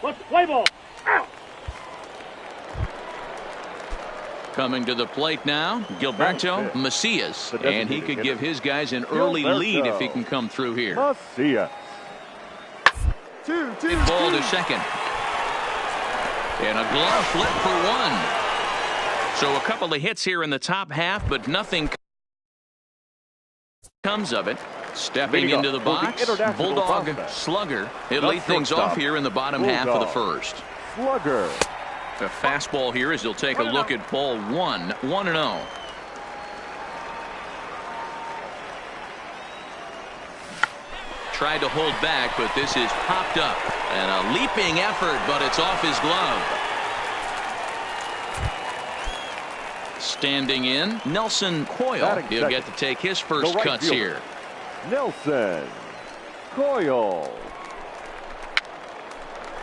Let's play ball. Coming to the plate now, Gilberto Macias, and he could give his guys an early lead if he can come through here. Macias. 2-2. Ball to second. And a glove flip for one. So a couple of hits here in the top half, but nothing comes of it. Stepping into the box, Bulldog Slugger. He'll lead things off here in the bottom half of the first. Slugger. A fastball here as he'll take a look at ball 1, 1-0. Tried to hold back, but this is popped up. And a leaping effort, but it's off his glove. Standing in, Nelson Coyle. He'll get to take his first cuts here. Nelson Coyle.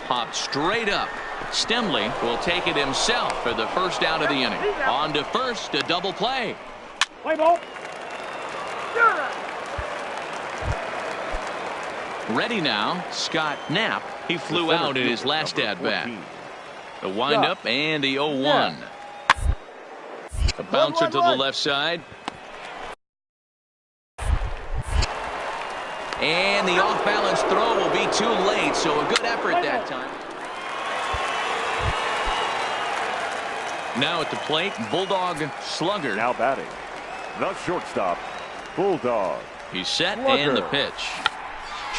Popped straight up. Stemley will take it himself for the first out of the inning. On to first, a double play. Play ball. Ready now, Scott Knapp. He flew out in his last at-bat. The windup and the 0-1. A bouncer to the left side. And the off-balance throw will be too late, so a good effort that time. Now at the plate, Bulldog Slugger. Now batting, the shortstop, Bulldog. He's set Slugger. And the pitch.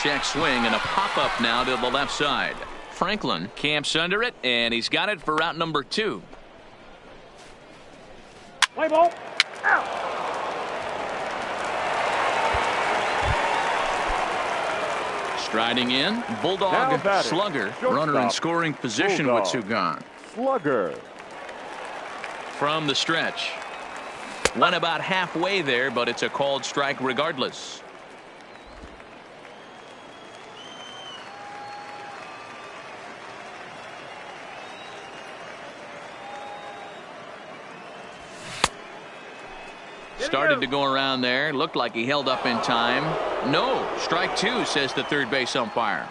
Check swing and a pop-up now to the left side. Franklin camps under it, and he's got it for route number 2. Play ball. Striding in, Bulldog Slugger. Runner in scoring position with 2 gone. Slugger. From the stretch. Went about halfway there, but it's a called strike regardless. Started to go around there. Looked like he held up in time. No, strike 2, says the third base umpire.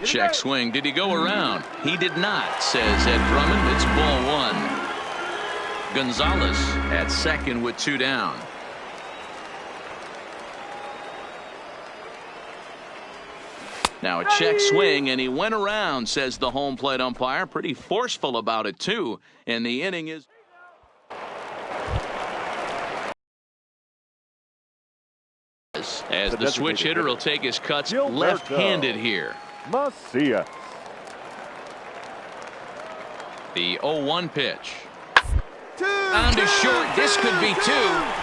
Check swing. Did he go around? He did not, says Ed Drummond. It's ball 1. Gonzalez at second with 2 down. Now a check swing, and he went around, says the home plate umpire. Pretty forceful about it, too. And the inning is... As the switch hitter will take his cuts left-handed here. Macias. The 0-1 pitch. On to short. This could be 2.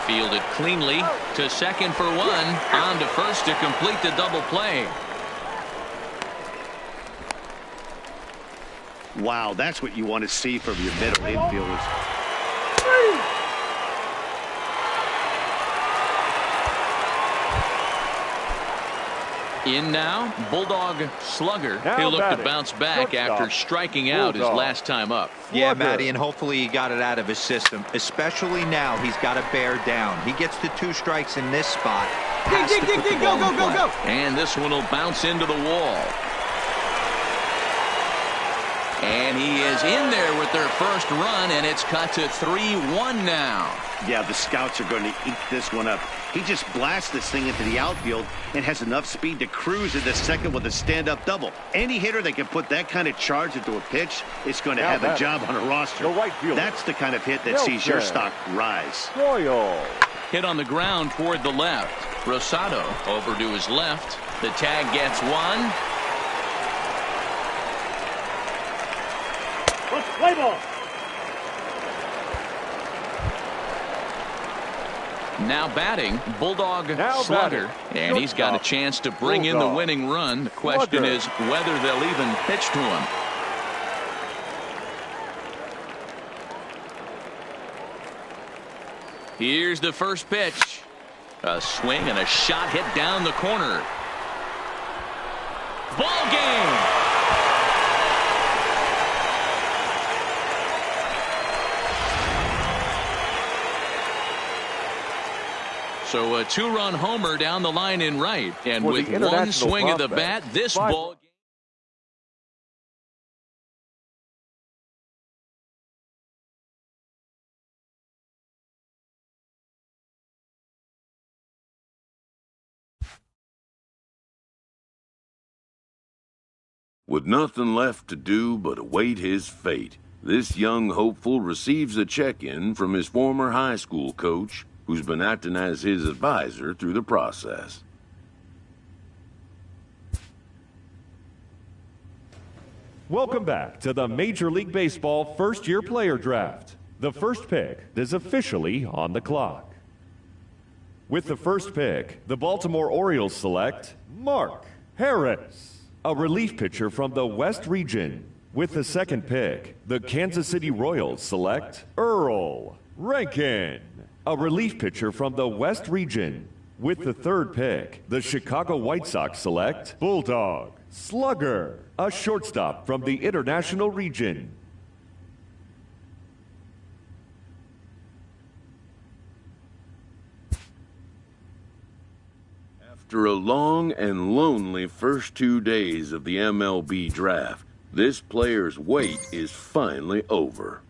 Fielded cleanly to second for 1. On to first to complete the double play. Wow, that's what you want to see from your middle infielders. In now, Bulldog Slugger. He'll look to bounce back after striking out his last time up. Yeah, Matty, and hopefully he got it out of his system. Especially now, he's got to bear down. He gets to 2 strikes in this spot. Go. And this one will bounce into the wall. And he is in there with their first run, and it's cut to 3-1 now. Yeah, the scouts are going to eat this one up. He just blasts this thing into the outfield and has enough speed to cruise into second with a stand-up double. Any hitter that can put that kind of charge into a pitch is going to have a job on a roster. The right fielder. That's the kind of hit that sees your stock rise. Royal. Hit on the ground toward the left. Rosado over to his left. The tag gets one. Let's play ball. Now batting, Bulldog Slugger. And he's got a chance to bring in the winning run. The question is whether they'll even pitch to him. Here's the first pitch. A swing and a shot hit down the corner. Ball game. So a two-run homer down the line in right. And For with the one swing of the prospect, bat, this five. ball game. With nothing left to do but await his fate, this young hopeful receives a check-in from his former high school coach, who's been acting as his advisor through the process. Welcome back to the Major League Baseball first-year player draft. The first pick is officially on the clock. With the first pick, the Baltimore Orioles select Mark Harris, a relief pitcher from the West region. With the second pick, the Kansas City Royals select Earl Rankin, a relief pitcher from the West region. With the third pick, the Chicago White Sox select Bulldog Slugger, a shortstop from the International region. After a long and lonely first 2 days of the MLB draft, this player's wait is finally over.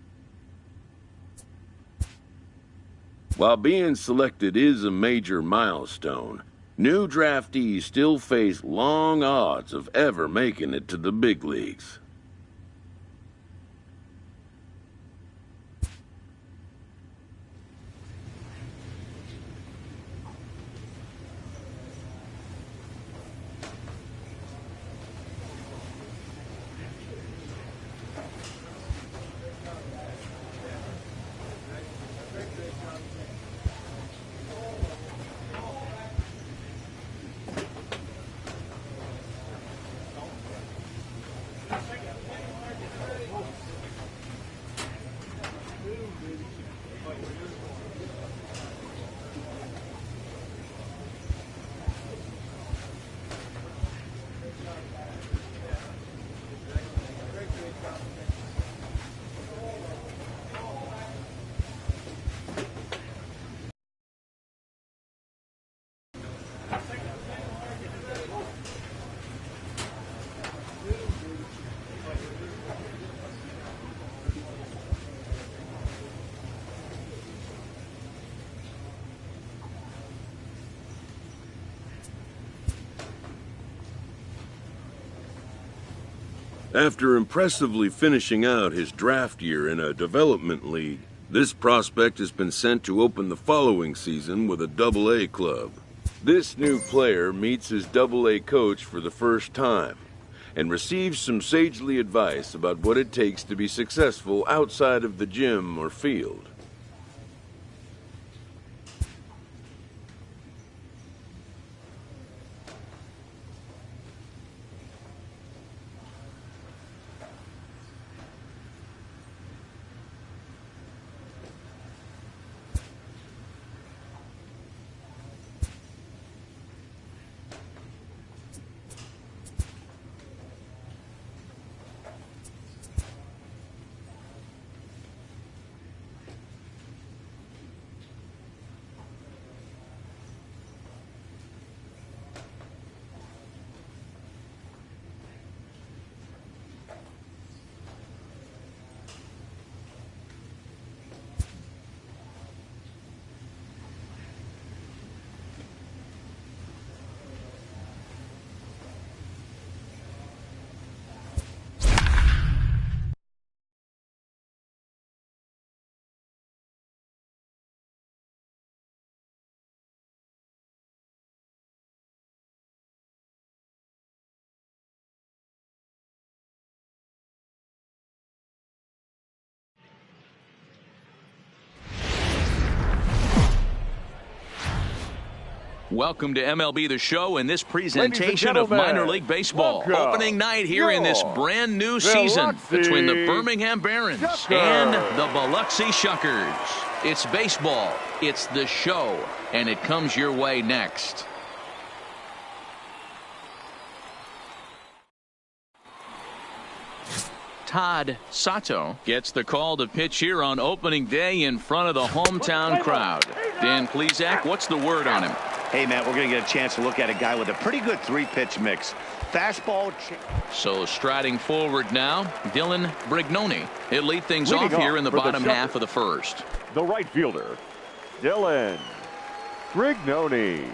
While being selected is a major milestone, new draftees still face long odds of ever making it to the big leagues. After impressively finishing out his draft year in a development league, this prospect has been sent to open the following season with a Double-A club. This new player meets his Double-A coach for the first time and receives some sagely advice about what it takes to be successful outside of the gym or field. Welcome to MLB The Show and this presentation of gentlemen, minor league baseball. welcome Opening night here in this brand new season between the Birmingham Barons and the Biloxi Shuckers. It's baseball, it's the show, and it comes your way next. Todd Sato gets the call to pitch here on opening day in front of the hometown crowd. Dan Plesac, what's the word on him? Hey, Matt, we're going to get a chance to look at a guy with a pretty good three-pitch mix. Fastball. So striding forward now, Dylan Brignoni. He'll lead things off here in the bottom half of the first. The right fielder, Dylan Brignoni.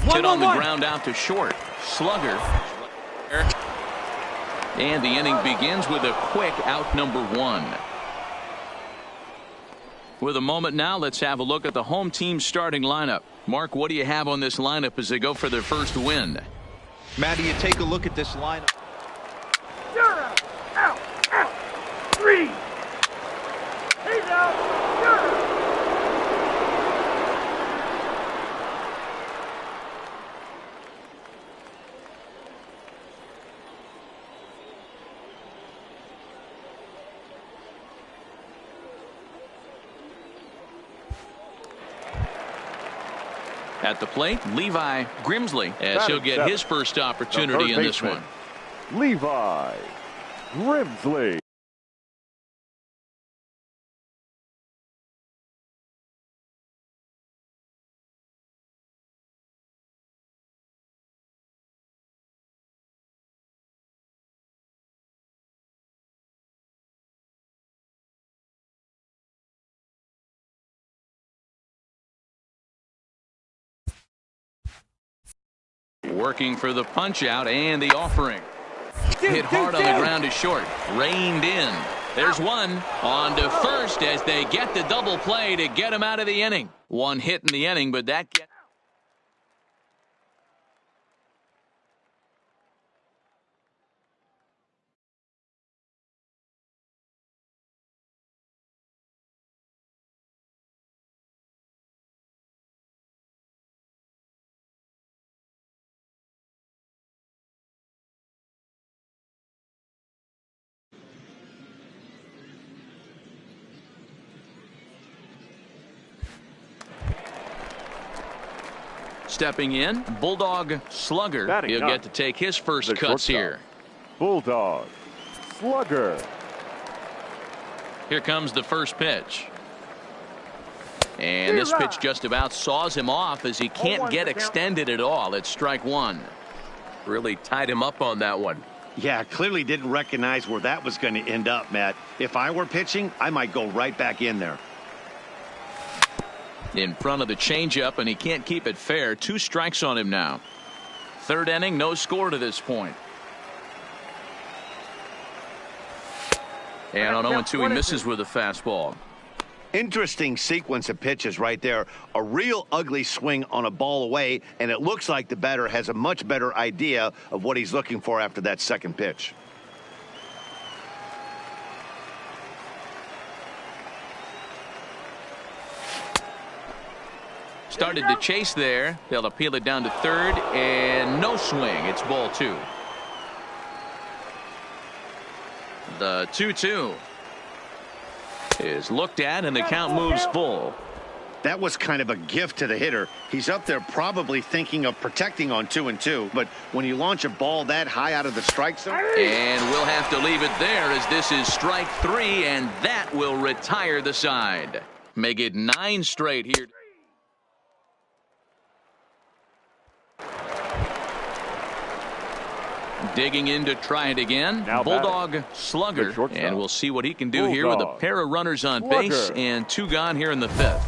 Hit on the ground out to short. Slugger. And the inning begins with a quick out number one. With a moment now, let's have a look at the home team starting lineup. Mark, what do you have on this lineup as they go for their first win? Matty, you take a look at this lineup. You're out. Out. Out. 3. He's out. You're out. At the plate, Levi Grimsley, as he'll get his first opportunity in this one. Levi Grimsley. Working for the punch out and the offering. Hit hard on the ground to short. Reined in. There's one. On to first as they get the double play to get him out of the inning. One hit in the inning, but that gets. Stepping in, Bulldog Slugger. He'll get to take his first cuts here. Bulldog Slugger. Here comes the first pitch. And this pitch just about saws him off as he can't get extended at all. It's strike one. Really tied him up on that one. Yeah, clearly didn't recognize where that was going to end up, Matt. If I were pitching, I might go right back in there. In front of the changeup, and he can't keep it fair. 2 strikes on him now. Third inning, no score to this point. And on 0-2, he misses with a fastball. Interesting sequence of pitches right there. A real ugly swing on a ball away, and it looks like the batter has a much better idea of what he's looking for after that second pitch. Started to chase there. They'll appeal it down to third, and no swing. It's ball 2. The 2-2 is looked at, and the count moves full. That was kind of a gift to the hitter. He's up there probably thinking of protecting on 2-2, but when you launch a ball that high out of the strike zone. And we'll have to leave it there as this is strike 3, and that will retire the side. Make it 9 straight here. Digging in to try it again. Now Bulldog Slugger, and we'll see what he can do here with a pair of runners on base and 2 gone here in the 5th.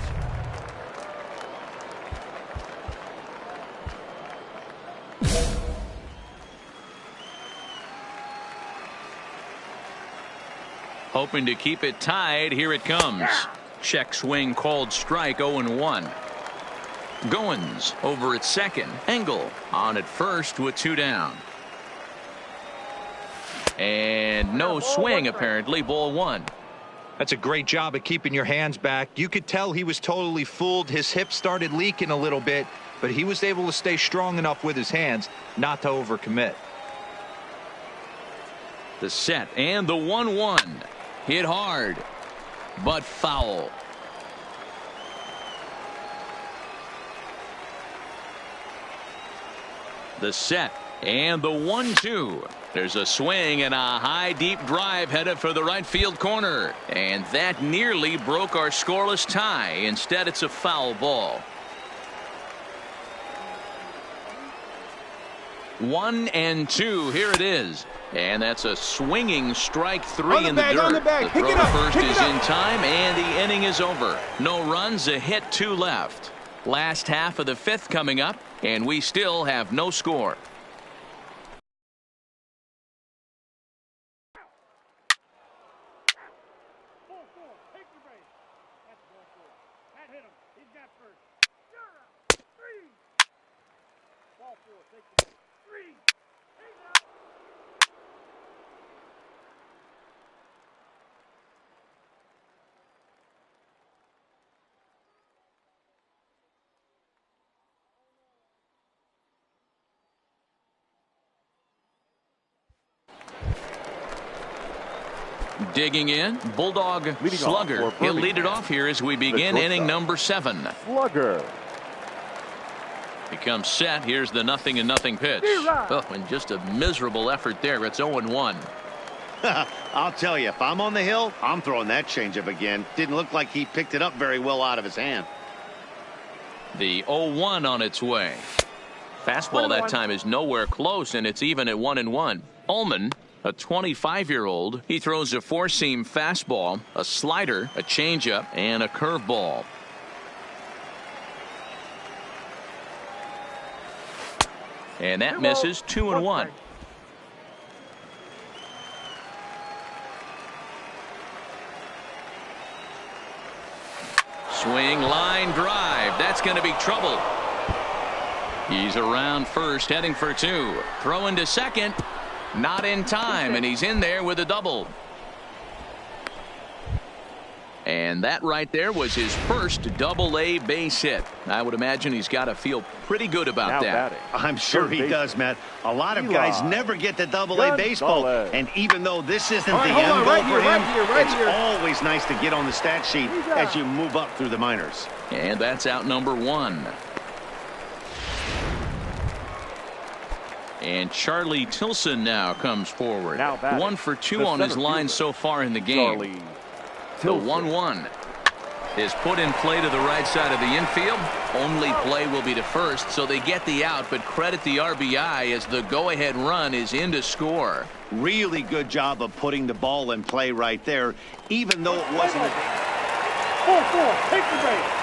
Hoping to keep it tied. Here it comes. Check swing called strike. 0-1. Goins over at second. Engel on at first with 2 down. And no swing apparently. Ball 1. That's a great job of keeping your hands back. You could tell he was totally fooled. His hip started leaking a little bit, but he was able to stay strong enough with his hands not to overcommit. The set and the 1-1. Hit hard, but foul. The set and the 1-2. There's a swing and a high deep drive headed for the right field corner, and that nearly broke our scoreless tie. Instead, it's a foul ball. 1-2. Here it is, and that's a swinging strike three in the dirt. The throw to first is in time, and the inning is over. No runs, a hit, 2 left. Last half of the 5th coming up, and we still have no score. Digging in, Bulldog Slugger. He'll lead it off here as we begin inning number 7. Slugger. He comes set. Here's the 0-0 pitch. Oh, and just a miserable effort there. It's 0-1. I'll tell you, if I'm on the hill, I'm throwing that changeup again. Didn't look like he picked it up very well out of his hand. The 0-1 on its way. Fastball that time is nowhere close, and it's even at 1-1. Ullman, a 25-year-old, he throws a 4-seam fastball, a slider, a changeup, and a curveball. And that misses. 2-1. Swing, line drive. That's going to be trouble. He's around first, heading for 2. Throwing to second. Not in time, and he's in there with a double. And that right there was his first double-A base hit. I would imagine he's got to feel pretty good about that. I'm sure he does, Matt. A lot of guys never get the double-A baseball. And even though this isn't the end goal for him, it's always nice to get on the stat sheet as you move up through the minors. And that's out number 1. And Charlie Tilson now comes forward. 1 for 2 on his line so far in the game. The 1-1 is put in play to the right side of the infield. Only play will be to first, so they get the out, but credit the RBI as the go-ahead run is in to score. Really good job of putting the ball in play right there, even though it wasn't a... 4-4, take the base.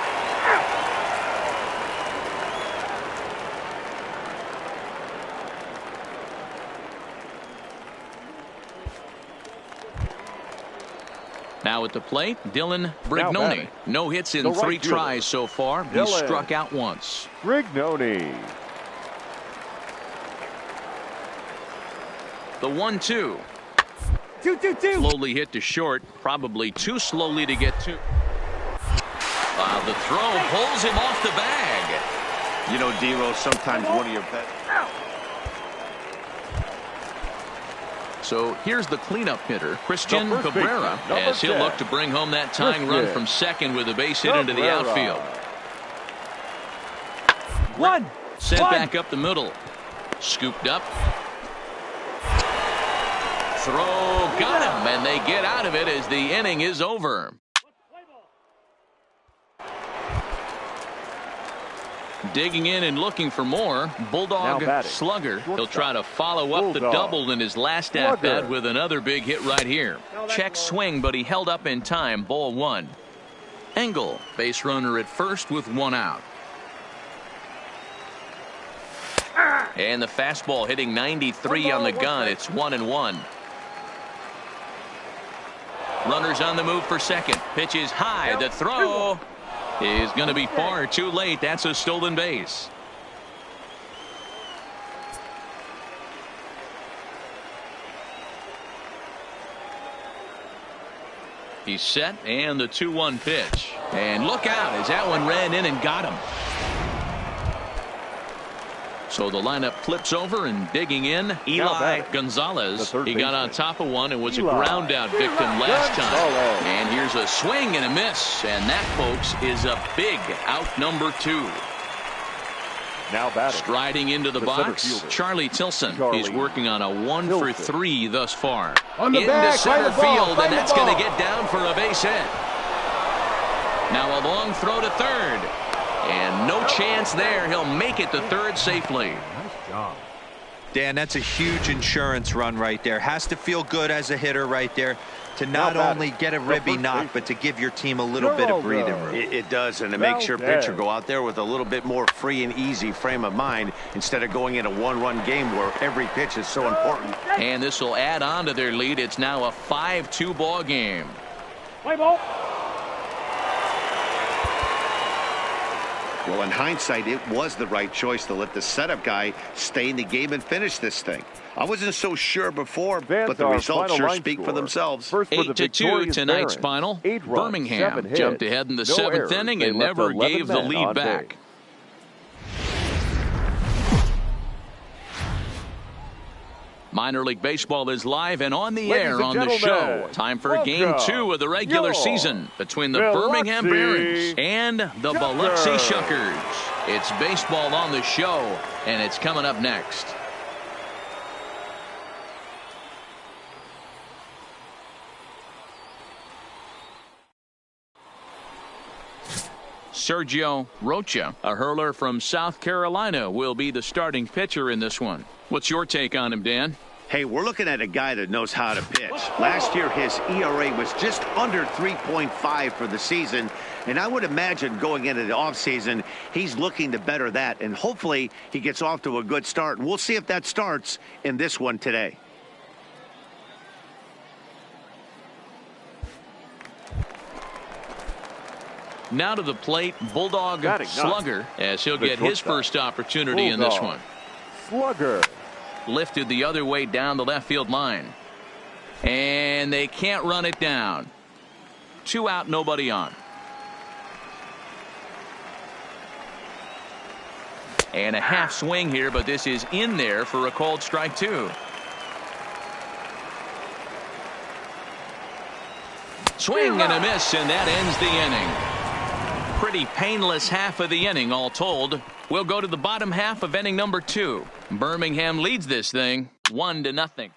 Now at the plate, Dylan Brignoni. No hits in 3 tries so far. He struck out once. Brignoni. The 1-2. 2-2-2. Slowly hit to short. Probably too slowly to get to. The throw pulls him off the bag. You know, D-Rose, sometimes one of your best... So here's the cleanup hitter, Christian Cabrera, as he'll look to bring home that tying run from second with a base hit into the outfield. Sent back up the middle. Scooped up. Throw, got him, and they get out of it as the inning is over. Digging in and looking for more, Bulldog Slugger. He'll try to follow up the double in his last at-bat with another big hit right here. Check swing, but he held up in time. Ball 1. Engel, base runner at first with 1 out. And the fastball hitting 93 on the gun. It's 1-1. Runners on the move for second. Pitch is high. The throw is going to be far too late. That's a stolen base. He's set, and the 2-1 pitch. And look out as that one ran in and got him. So the lineup flips over, and digging in, Eli Gonzalez. He got on top of one and was a ground out victim last time. And here's a swing and a miss. And that, folks, is a big out number 2. Now batting. Striding into the box, Charlie Tilson. He's working on a 1 for 3 thus far. On the into back, center field, and that's going to ball. get down for a base hit. Now a long throw to third. And no chance there. He'll make it to third safely. Nice job. Dan, that's a huge insurance run right there. Has to feel good as a hitter right there to not only get a ribby knock, but to give your team a little bit of breathing room. It does, and it makes your pitcher go out there with a little bit more free and easy frame of mind instead of going in a one-run game where every pitch is so important. And this will add on to their lead. It's now a 5-2 ball game. Play ball. Well, in hindsight, it was the right choice to let the setup guy stay in the game and finish this thing. I wasn't so sure before, but the results sure speak for themselves. 8-2 tonight's final. Birmingham jumped ahead in the 7th inning and never gave the lead back. Minor League Baseball is live and on the air on the show. Time for Game 2 of the regular season between the Birmingham Barons and the Biloxi Shuckers. It's baseball on the show, and it's coming up next. Sergio Rocha, a hurler from South Carolina, will be the starting pitcher in this one. What's your take on him, Dan? Hey, we're looking at a guy that knows how to pitch. Last year, his ERA was just under 3.5 for the season, and I would imagine going into the offseason, he's looking to better that, and hopefully he gets off to a good start. And we'll see if that starts in this one today. Now to the plate, Bulldog Slugger, as he'll get his first opportunity in this one. Slugger. Lifted the other way down the left field line. And they can't run it down. 2 out, nobody on. And a half swing here, but this is in there for a called strike 2. Swing and a miss, and that ends the inning. Pretty painless half of the inning all told. We'll go to the bottom half of inning number 2. Birmingham leads this thing 1-0.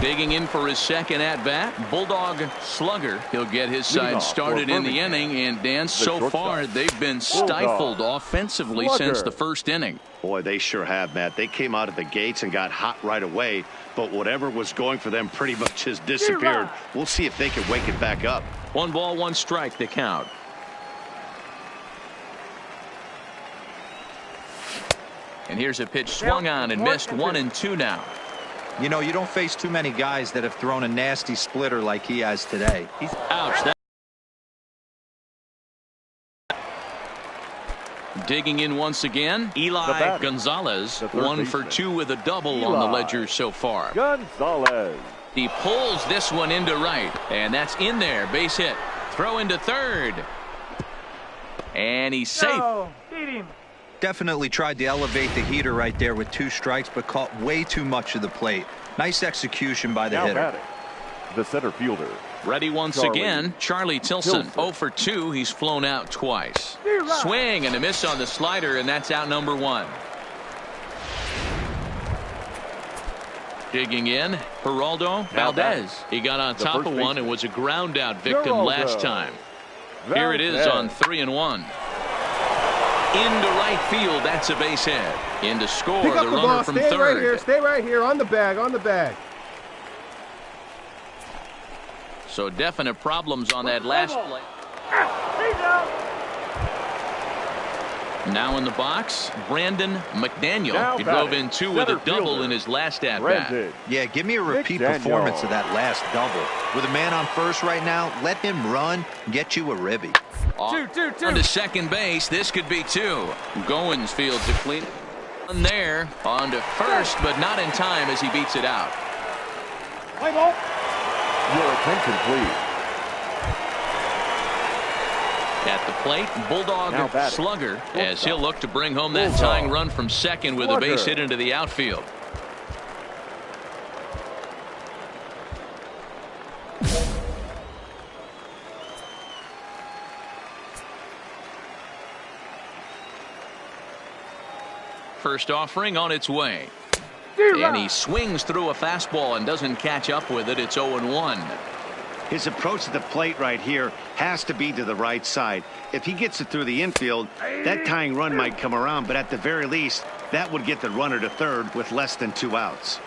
Digging in for his second at-bat, Bulldog Slugger. He'll get his side started in the inning, and Dan, so far they've been stifled offensively since the first inning. Boy, they sure have, Matt. They came out of the gates and got hot right away, but whatever was going for them pretty much has disappeared. We'll see if they can wake it back up. 1 ball, 1 strike, the count. And here's a pitch swung on and missed. 1-2 now. You know, you don't face too many guys that have thrown a nasty splitter like he has today. Ouch. Digging in once again, Eli Gonzalez, 1 for 2 with a double on the ledger so far. Gonzalez. He pulls this one into right, and that's in there. Base hit. Throw into third. And he's safe. Beat him. Definitely tried to elevate the heater right there with 2 strikes, but caught way too much of the plate. Nice execution by the hitter. Batting, the center fielder. Ready once again, Charlie Tilson. 0 for 2. He's flown out twice. Swing and a miss on the slider, and that's out number 1. Digging in, Geraldo Valdez. He got on top of one and was a ground out victim last time. Here it is on 3-1. Into right field, that's a base hit. In to score, the runner from third. Stay right here, stay right here, on the bag, on the bag. So definite problems on that last play. Now in the box, Brandon McDaniel. He drove in 2 with a double in his last at-bat. Yeah, give me a repeat performance of that last double. With a man on first right now, let him run, get you a ribby. On to second base, this could be 2. Goins fields a clean one there. On to first, but not in time as he beats it out. Play ball. Your attention, please. At the plate, Now Bulldog batting. Slugger, as he'll look to bring home that Bulldog. tying run from second with a base Slugger. hit into the outfield. First offering on its way. And he swings through a fastball and doesn't catch up with it. It's 0-1. His approach to the plate right here has to be to the right side. If he gets it through the infield, that tying run might come around, but at the very least, that would get the runner to third with less than 2 outs.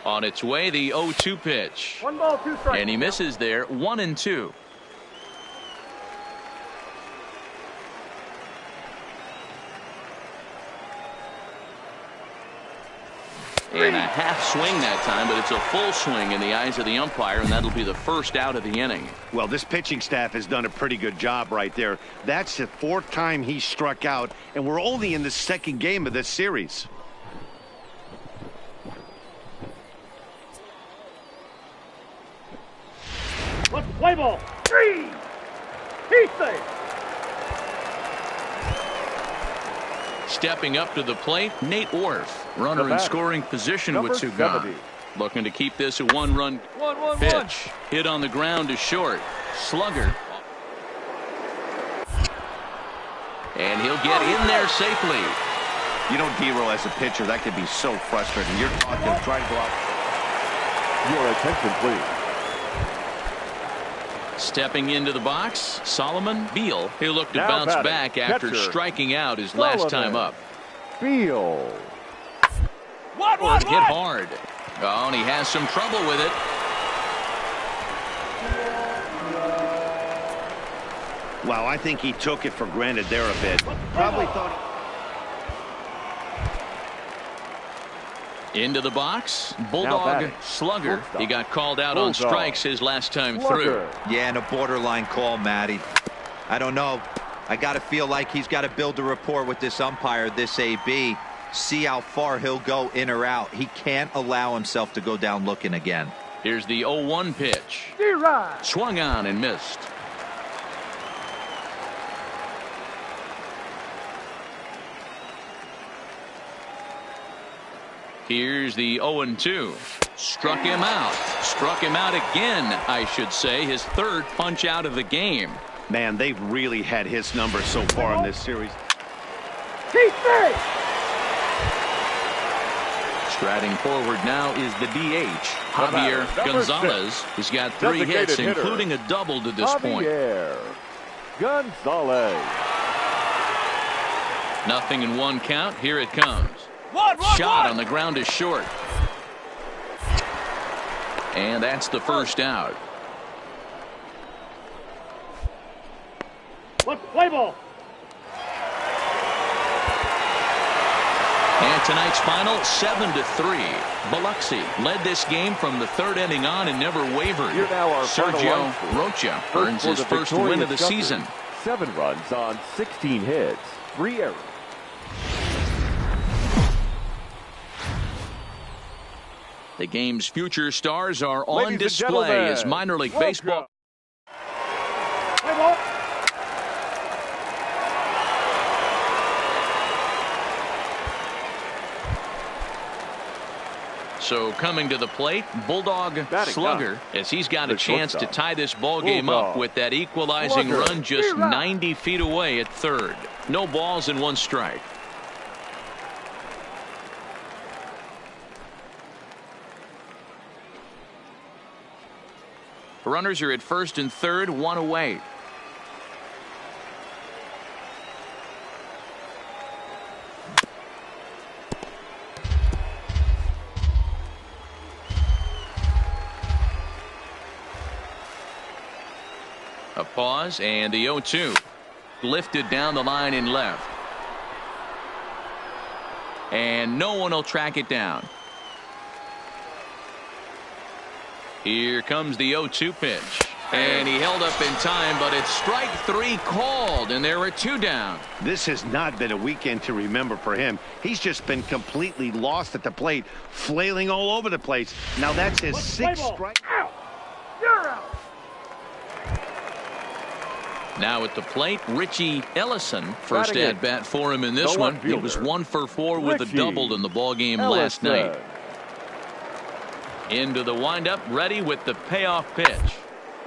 On its way, the 0-2 pitch. 1 ball, 2 strikes. And he misses there, 1-2. And a half swing that time, but it's a full swing in the eyes of the umpire, and that'll be the first out of the inning. Well, this pitching staff has done a pretty good job right there. That's the 4th time he struck out, and we're only in the 2nd game of this series. Let's play ball. 3. He's safe. Stepping up to the plate, Nate Orf. Runner in scoring position with 2 gone. Looking to keep this a 1-run pitch. Hit on the ground to short. Slugger. And he'll get in there safely. You know, D-Roll, as a pitcher, that could be so frustrating. You're taught to try to go out. Your attention, please. Stepping into the box, Solomon Beal. He'll look to Now bounce batting, back after catcher, striking out his last time Solomon. up. Beal. Hit hard. Oh, and he has some trouble with it. Wow, I think he took it for granted there a bit. Probably thought... Into the box, Bulldog batting. Slugger. Shortstop. He got called out on Bulldog. strikes his last time Slugger. through. Yeah, and a borderline call, Matty. I don't know. I got to feel like he's got to build a rapport with this umpire, this AB. See how far he'll go in or out. He can't allow himself to go down looking again. Here's the 0-1 pitch. D-Rod. Swung on and missed. Here's the 0-2. Struck him out. Struck him out again, I should say. His 3rd punch out of the game. Man, they've really had his number so far in this series. He's safe. Striding forward now is the DH, Javier Number Gonzalez. 6. He's got 3 hits, Designated hitter. including a double to this point. Javier Gonzalez. Nothing in 1 count. Here it comes. Shot on the ground is short. And that's the first out. Let's play ball. And tonight's final, 7-3. Biloxi led this game from the 3rd inning on and never wavered. Here now our final Sergio line score. Rocha First earns for his the first win of the victorious season. Gunners. 7 runs on 16 hits, 3 errors. The game's future stars are on Ladies and display gentlemen, as minor league welcome. baseball. Play ball. So coming to the plate, Bulldog Batting Slugger, up. as he's got The a chance to shortstop. tie this ball game up Bulldog. with that equalizing Slugger. run just Three-run. 90 feet away at 3rd. No balls and 1 strike. Runners are at 1st and 3rd, 1 away. A pause and the 0-2. Lifted down the line in left. And no one will track it down. Here comes the 0-2 pitch. And he held up in time, but it's strike 3 called, and there were 2 down. This has not been a weekend to remember for him. He's just been completely lost at the plate, flailing all over the place. Now that's his 6th strike. Out. You're out. Now at the plate, Richie Ellison. First at bat for him in this one. He was 1 for 4 with a double in the ballgame last night. Into the windup, ready with the payoff pitch.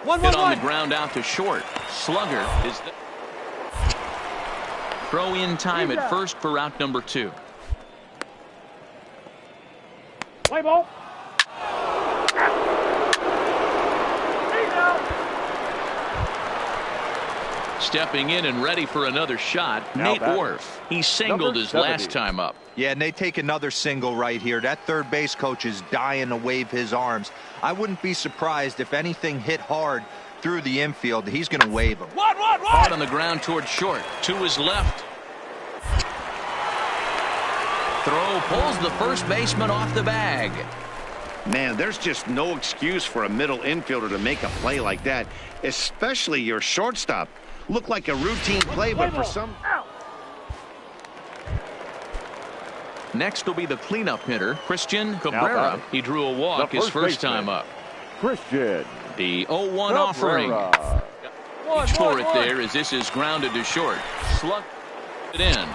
Hit on the ground out to short. Slugger is the throw in time at first for out number 2. Play ball. Stepping in and ready for another shot, Nate Worth. He singled his last time up. Yeah, and they take another single right here. That third base coach is dying to wave his arms. I wouldn't be surprised if anything hit hard through the infield. He's going to wave them. Hard on the ground toward short. To his left. Throw pulls the first baseman off the bag. Man, there's just no excuse for a middle infielder to make a play like that, especially your shortstop. Looked like a routine play, but for some... Next will be the cleanup hitter, Christian Cabrera. He drew a walk his first time up. Christian. The 0-1 offering. Reach for it there as this is grounded to short. Slug it in.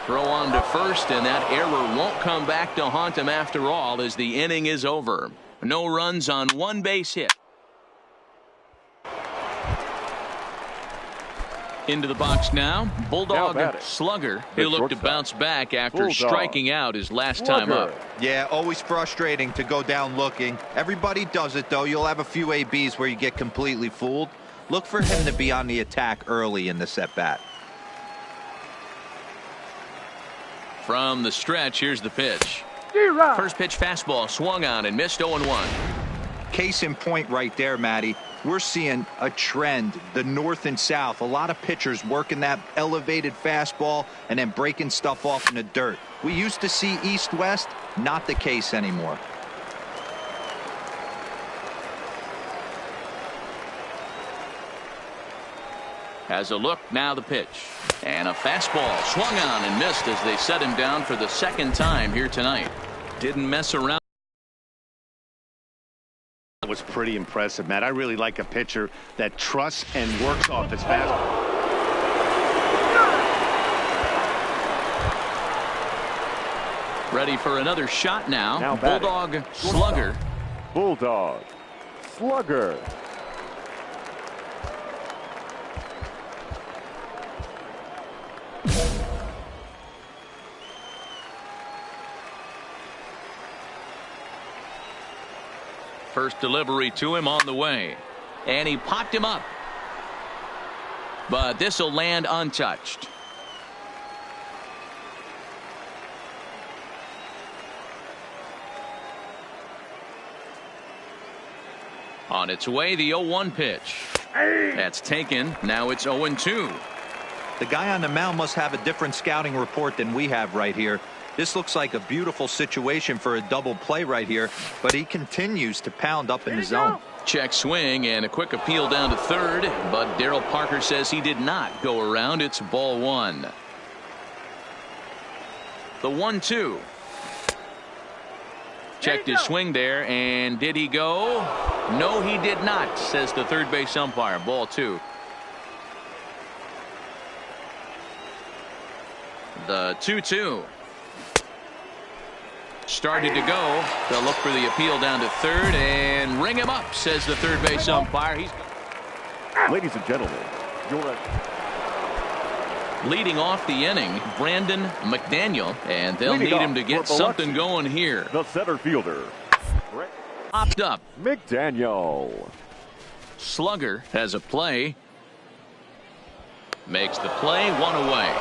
Throw on to first, and that error won't come back to haunt him after all as the inning is over. No runs on 1 base hit. Into the box now, Bulldog Slugger. He'll look to bounce back after striking out his last time up. Yeah, always frustrating to go down looking. Everybody does it, though. You'll have a few ABs where you get completely fooled. Look for him to be on the attack early in this at-bat. From the stretch, here's the pitch. First pitch fastball swung on and missed 0-1. Case in point right there, Matty. We're seeing a trend, the north and south. A lot of pitchers working that elevated fastball and then breaking stuff off in the dirt. We used to see east-west, not the case anymore. Has a look, now the pitch. And a fastball swung on and missed as they set him down for the 2nd time here tonight. Didn't mess around. Was pretty impressive, Matt. I really like a pitcher that trusts and works off his fastball. Ready for another shot now. Bulldog Slugger. Bulldog Slugger. First delivery to him on the way. And he popped him up. But this will land untouched. On its way, the 0-1 pitch. That's taken. Now it's 0-2. The guy on the mound must have a different scouting report than we have right here. This looks like a beautiful situation for a double play right here, but he continues to pound up in the zone. Check swing and a quick appeal down to third, but Darryl Parker says he did not go around. It's ball 1. The 1-2. Checked his swing there, and did he go? No, he did not, says the third base umpire. Ball 2. The 2-2. Started to go. They'll look for the appeal down to third and ring him up, says the third base umpire. Ladies and gentlemen, leading off the inning, Brandon McDaniel, and they'll need him to get something going here. The center fielder. Popped up. McDaniel. Slugger has a play. Makes the play, 1 away.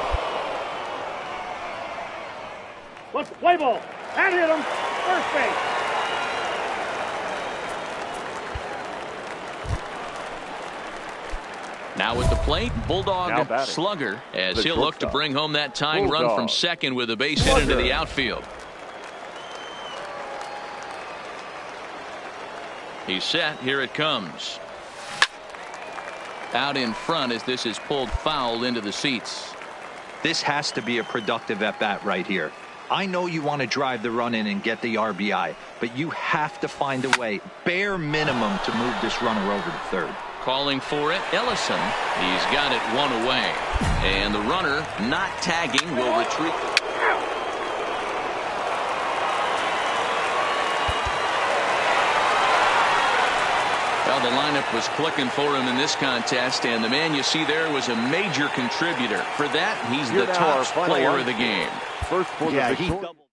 Let's play ball. And hit him. First base. Now at the plate, Bulldog Slugger, as he'll look to bring home that tying run from second with a base hit into the outfield. He's set. Here it comes. out in front as this is pulled foul into the seats. This has to be a productive at-bat right here. I know you want to drive the run in and get the RBI, but you have to find a way, bare minimum, to move this runner over to third. Calling for it, Ellison. He's got it one away. And the runner, not tagging, will retreat. Well, the lineup was clicking for him in this contest, and the man you see there was a major contributor. For that, he's the top player of the game. First for Yeah, the he victor- doubled.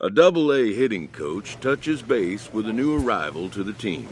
A Double-A hitting coach touches base with a new arrival to the team.